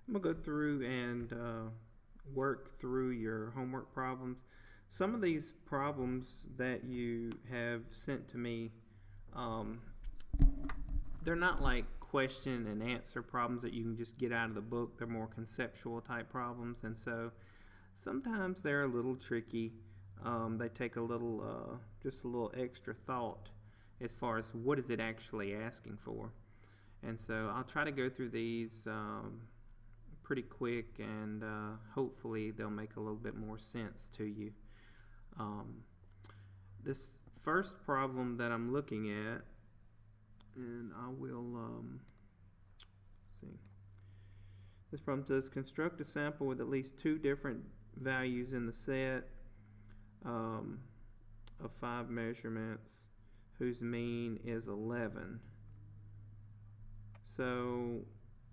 I'm going to go through and work through your homework problems. Some of these problems that you have sent to me, um, they're not like question and answer problems that you can just get out of the book. They're more conceptual type problems, and so sometimes they're a little tricky. They take a little, just a little extra thought as far as what is it actually asking for. And so I'll try to go through these pretty quick, and hopefully they'll make a little bit more sense to you. This first problem that I'm looking at, and I will see. This problem says construct a sample with at least two different values in the set of 5 measurements whose mean is 11. So,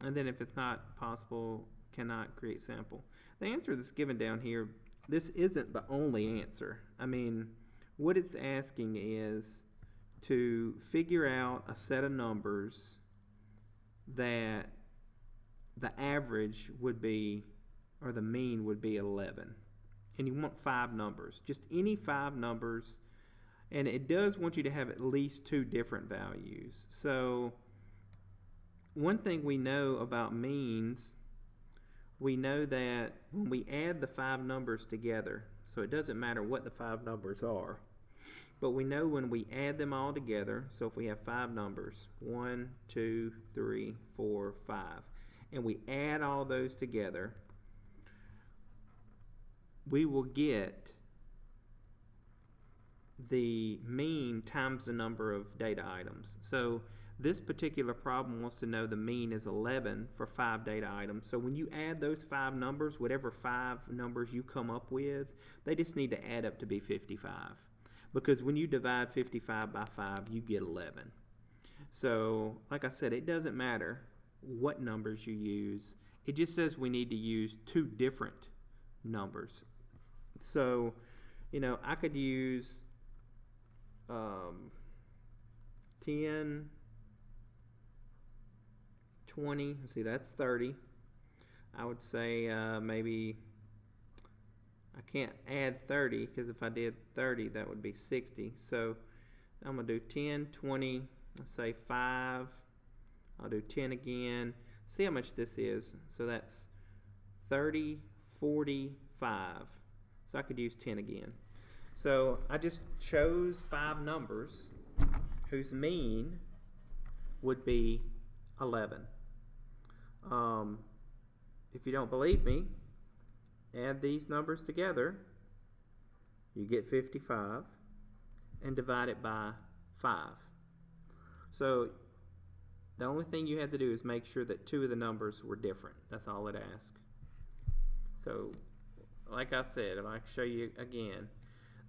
and then if it's not possible, cannot create sample. The answer that's given down here, this isn't the only answer. I mean, what it's asking is to figure out a set of numbers that the average would be, or the mean would be 11. And you want 5 numbers, just any 5 numbers, and it does want you to have at least 2 different values. So one thing we know about means, we know that when we add the 5 numbers together, so it doesn't matter what the 5 numbers are, but we know when we add them all together, so if we have 5 numbers, 1, 2, 3, 4, 5, and we add all those together, we will get the mean times the number of data items. So this particular problem wants to know the mean is 11 for 5 data items. So when you add those 5 numbers, whatever 5 numbers you come up with, they just need to add up to be 55. Because when you divide 55 by 5, you get 11. So like I said, it doesn't matter what numbers you use. It just says we need to use 2 different numbers. So, you know, I could use 10, 20, see that's 30. I would say maybe I can't add 30 because if I did 30 that would be 60. So I'm going to do 10, 20, let's say 5. I'll do 10 again. See how much this is. So that's 30, 40, 5. So I could use 10 again. So I just chose 5 numbers whose mean would be 11. If you don't believe me, add these numbers together, you get 55, and divide it by 5. So the only thing you had to do is make sure that 2 of the numbers were different. That's all it asks. So like I said, if I show you again,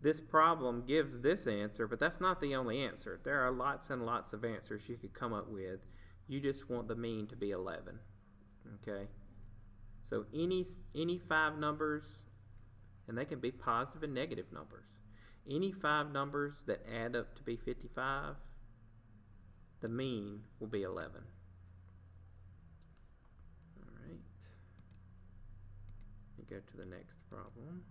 this problem gives this answer, but that's not the only answer. There are lots and lots of answers you could come up with. You just want the mean to be 11. Okay? So any 5 numbers, and they can be positive and negative numbers, any 5 numbers that add up to be 55, the mean will be 11. All right. Let me go to the next problem.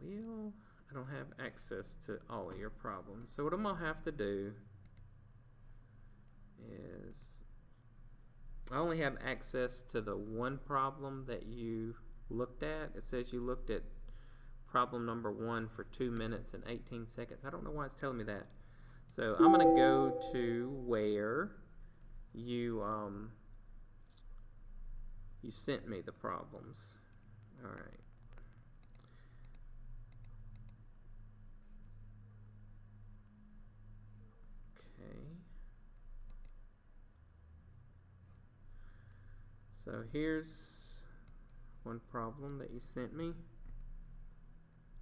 Well, I don't have access to all of your problems. So what I'm going to have to do is, I only have access to the one problem that you looked at. It says you looked at problem number 1 for 2 minutes and 18 seconds. I don't know why it's telling me that. So I'm going to go to where you you sent me the problems. All right. So here's one problem that you sent me.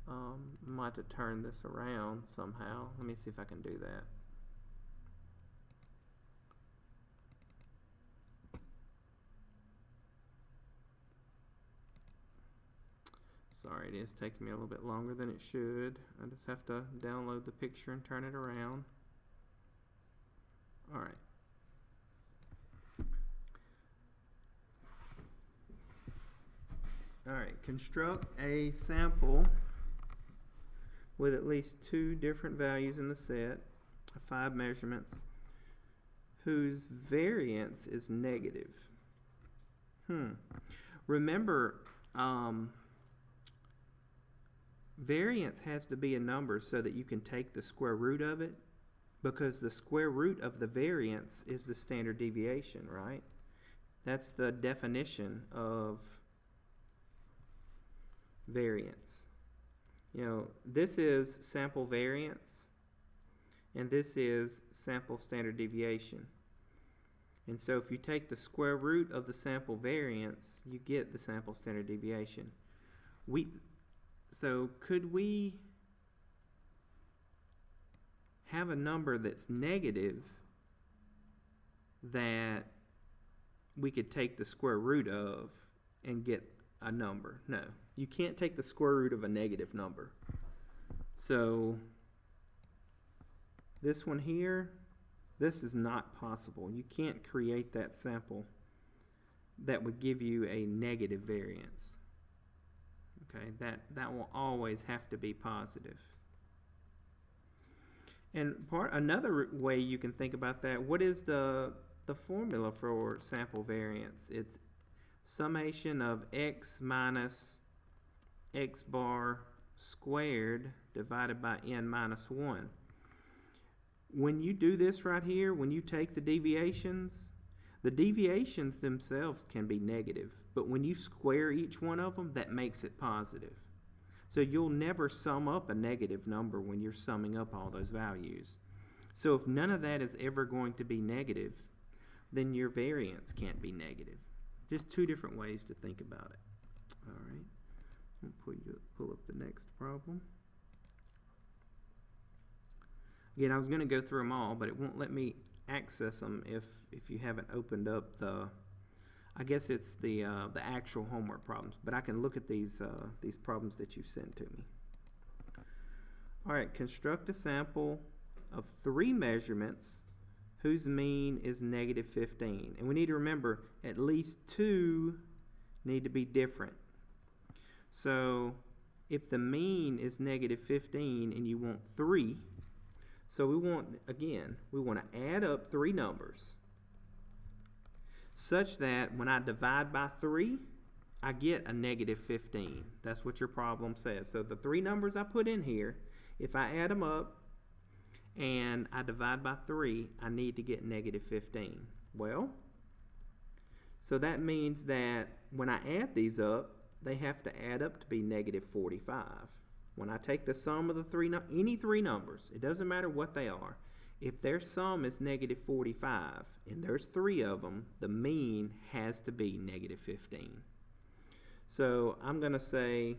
I might have to turn this around somehow. Let me see if I can do that. Sorry, it is taking me a little bit longer than it should. I just have to download the picture and turn it around. All right. All right, construct a sample with at least 2 different values in the set of 5 measurements whose variance is negative. Remember, variance has to be a number so that you can take the square root of it, because the square root of the variance is the standard deviation, right? That's the definition of variance. You know, this is sample variance, and this is sample standard deviation. And so if you take the square root of the sample variance, you get the sample standard deviation. So could we have a number that's negative that we could take the square root of and get a number? No, you can't take the square root of a negative number. So this one here, this is not possible. You can't create that sample that would give you a negative variance. Okay, that will always have to be positive. And another way you can think about that, what is the formula for sample variance? It's summation of x minus x bar squared divided by n minus 1. When you do this right here, when you take the deviations themselves can be negative, but when you square each one of them, that makes it positive. So you'll never sum up a negative number when you're summing up all those values. So if none of that is ever going to be negative, then your variance can't be negative. Just 2 different ways to think about it. All right, I'll pull up the next problem. Again, I was going to go through them all, but it won't let me access them if you haven't opened up the, I guess it's the actual homework problems. But I can look at these problems that you sent to me. All right, construct a sample of 3 measurements whose mean is negative 15. And we need to remember at least 2 need to be different. So if the mean is negative 15 and you want 3, so we want to add up 3 numbers such that when I divide by 3, I get a negative 15. That's what your problem says. So the 3 numbers I put in here, if I add them up and I divide by 3, I need to get negative 15. Well, so that means that when I add these up, they have to add up to be negative 45. When I take the sum of the any 3 numbers, it doesn't matter what they are, if their sum is negative 45 and there's 3 of them, the mean has to be negative 15. So I'm going to say,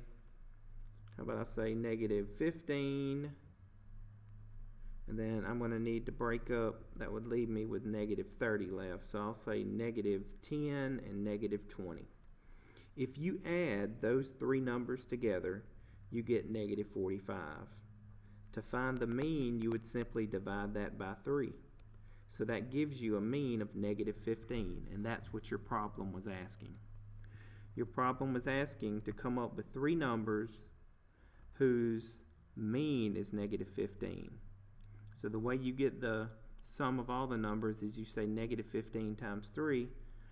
how about I say negative 15, and then I'm going to need to break up, that would leave me with negative 30 left, so I'll say negative 10 and negative 20. If you add those 3 numbers together, you get negative 45. To find the mean, you would simply divide that by 3. So that gives you a mean of negative 15, and that's what your problem was asking. Your problem was asking to come up with 3 numbers whose mean is negative 15. So the way you get the sum of all the numbers is you say negative 15 times 3.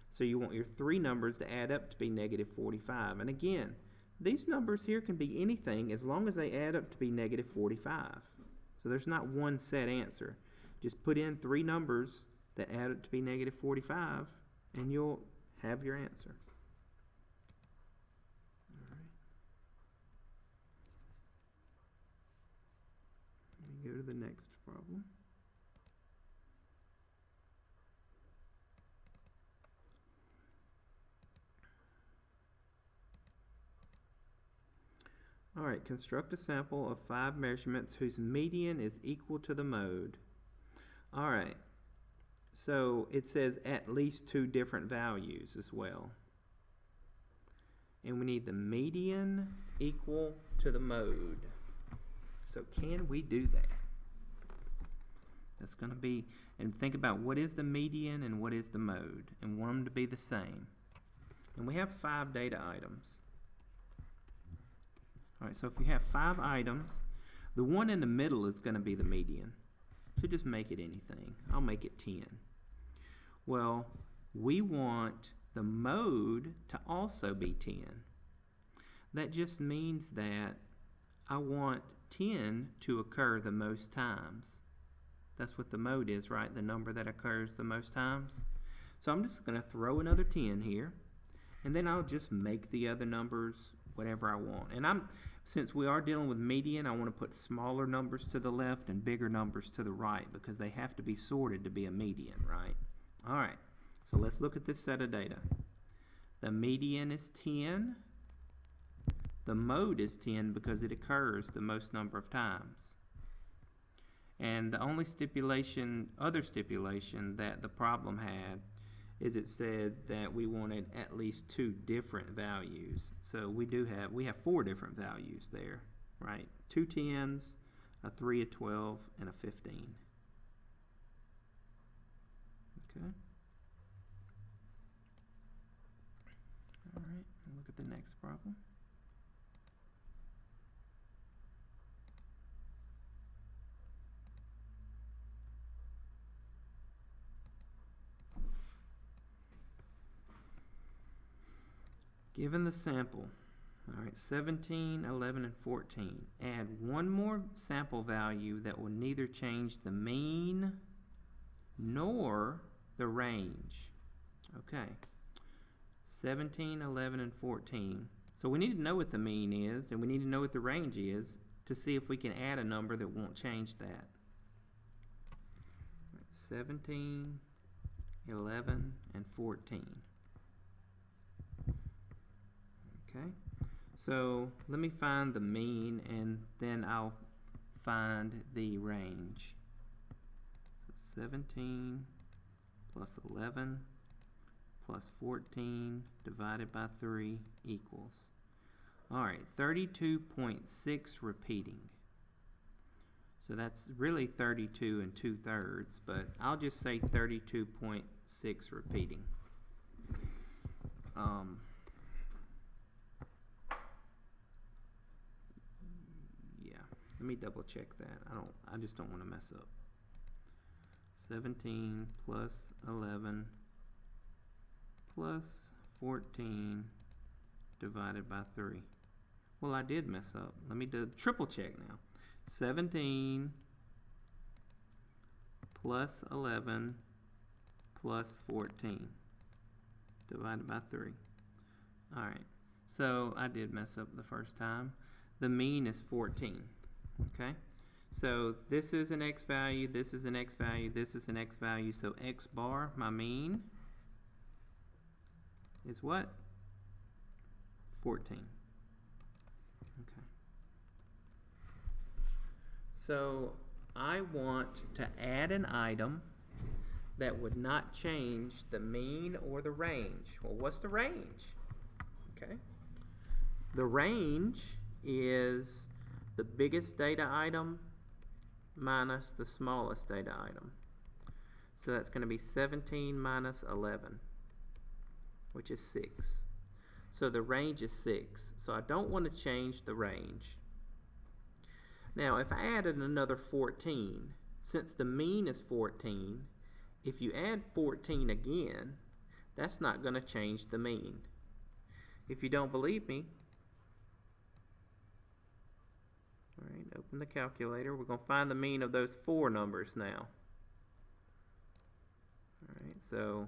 So you want your 3 numbers to add up to be negative 45. And again, these numbers here can be anything as long as they add up to be negative 45. So there's not one set answer. Just put in 3 numbers that add up to be negative 45 and you'll have your answer. All right. Let me go to the next problem. All right, construct a sample of 5 measurements whose median is equal to the mode. All right, so it says at least 2 different values as well. And we need the median equal to the mode. So can we do that? That's going to be, and think about what is the median and what is the mode, and want them to be the same. And we have 5 data items. All right, so if you have 5 items, the one in the middle is going to be the median. So just make it anything. I'll make it 10. Well, we want the mode to also be 10. That just means that I want 10 to occur the most times. That's what the mode is, right? The number that occurs the most times. So I'm just going to throw another 10 here, and then I'll just make the other numbers whatever I want. And since we are dealing with median, I want to put smaller numbers to the left and bigger numbers to the right because they have to be sorted to be a median, right? All right, so let's look at this set of data. The median is 10. The mode is 10 because it occurs the most number of times. And the only other stipulation that the problem had is it said that we wanted at least 2 different values. So we have 4 different values there, right? 2 10s, a 3, a 12, and a 15. Okay. All right, look at the next problem. Given the sample, all right, 17, 11, and 14, add one more sample value that will neither change the mean nor the range. Okay, 17, 11, and 14. So we need to know what the mean is, and we need to know what the range is to see if we can add a number that won't change that. 17, 11, and 14. Okay, so let me find the mean and then I'll find the range. So 17 plus 11 plus 14 divided by 3 equals. Alright, 32.6 repeating. So that's really 32 and 2/3, but I'll just say 32.6 repeating. Let me double check that. I just don't want to mess up. 17 plus 11 plus 14 divided by 3. Well, I did mess up. Let me do triple check now. 17 plus 11 plus 14 divided by 3. Alright, so I did mess up the first time. The mean is 14. Okay, so this is an x value, this is an x value, this is an x value, so x bar, my mean, is what? 14. Okay. So I want to add an item that would not change the mean or the range. Well, what's the range? Okay. The range is the biggest data item minus the smallest data item. So that's going to be 17 minus 11, which is 6. So the range is 6. So I don't want to change the range. Now, if I added another 14, since the mean is 14, if you add 14 again, that's not going to change the mean. If you don't believe me, all right, open the calculator. We're going to find the mean of those 4 numbers now. All right, so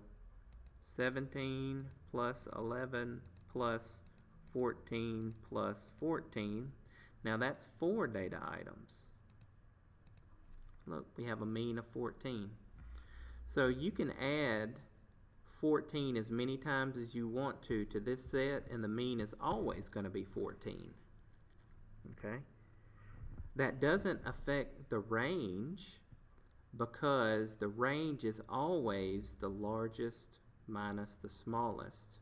17 plus 11 plus 14 plus 14. Now that's 4 data items. Look, we have a mean of 14. So you can add 14 as many times as you want to this set, and the mean is always going to be 14. Okay? That doesn't affect the range because the range is always the largest minus the smallest.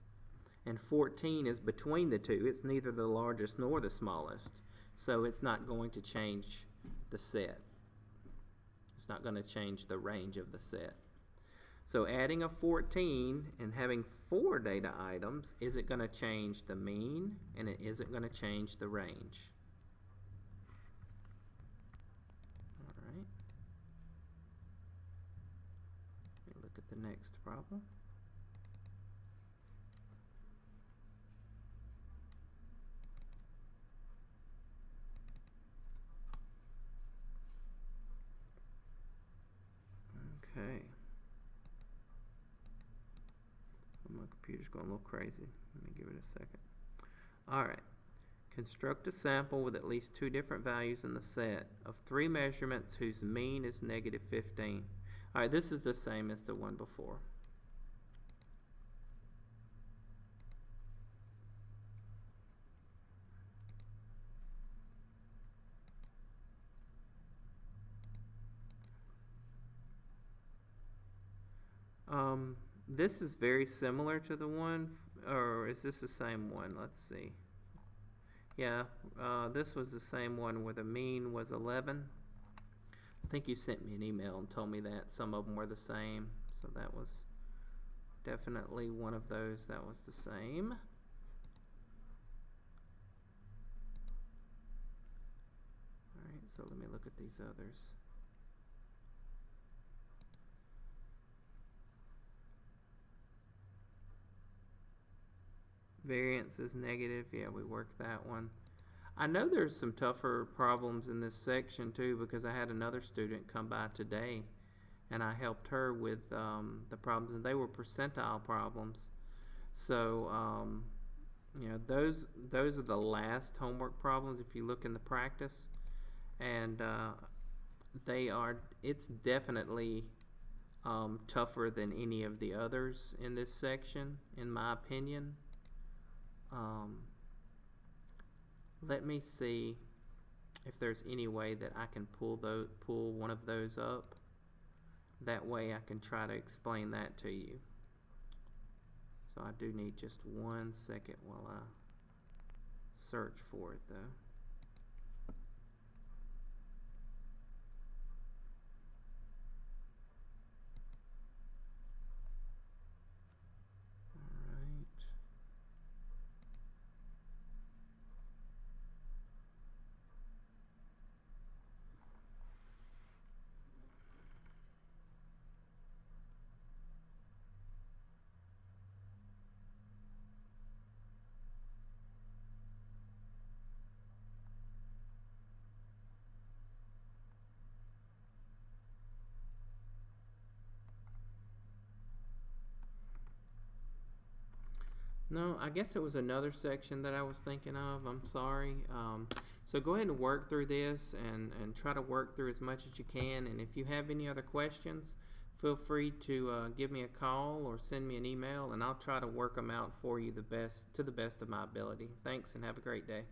And 14 is between the two. It's neither the largest nor the smallest. So it's not going to change the set. It's not going to change the range of the set. So adding a 14 and having 4 data items isn't going to change the mean, and it isn't going to change the range. the next problem. Okay. My computer's going a little crazy. Let me give it a second. All right. Construct a sample with at least 2 different values in the set of 3 measurements whose mean is -15. All right, this is the same as the one before. This is very similar to the one, or is this the same one? Let's see. Yeah, this was the same one where the mean was 11. I think you sent me an email and told me that some of them were the same, so that was definitely one of those that was the same. All right, so let me look at these others. Variance is negative. Yeah, we worked that one. I know there's some tougher problems in this section too, because I had another student come by today and I helped her with the problems, and they were percentile problems. So you know, those are the last homework problems if you look in the practice, and it's definitely tougher than any of the others in this section, in my opinion. Let me see if there's any way that I can pull one of those up. That way I can try to explain that to you. So I do need just 1 second while I search for it though. No, I guess it was another section that I was thinking of. I'm sorry. So go ahead and work through this and try to work through as much as you can. And if you have any other questions, feel free to give me a call or send me an email, and I'll try to work them out for you to the best of my ability. Thanks, and have a great day.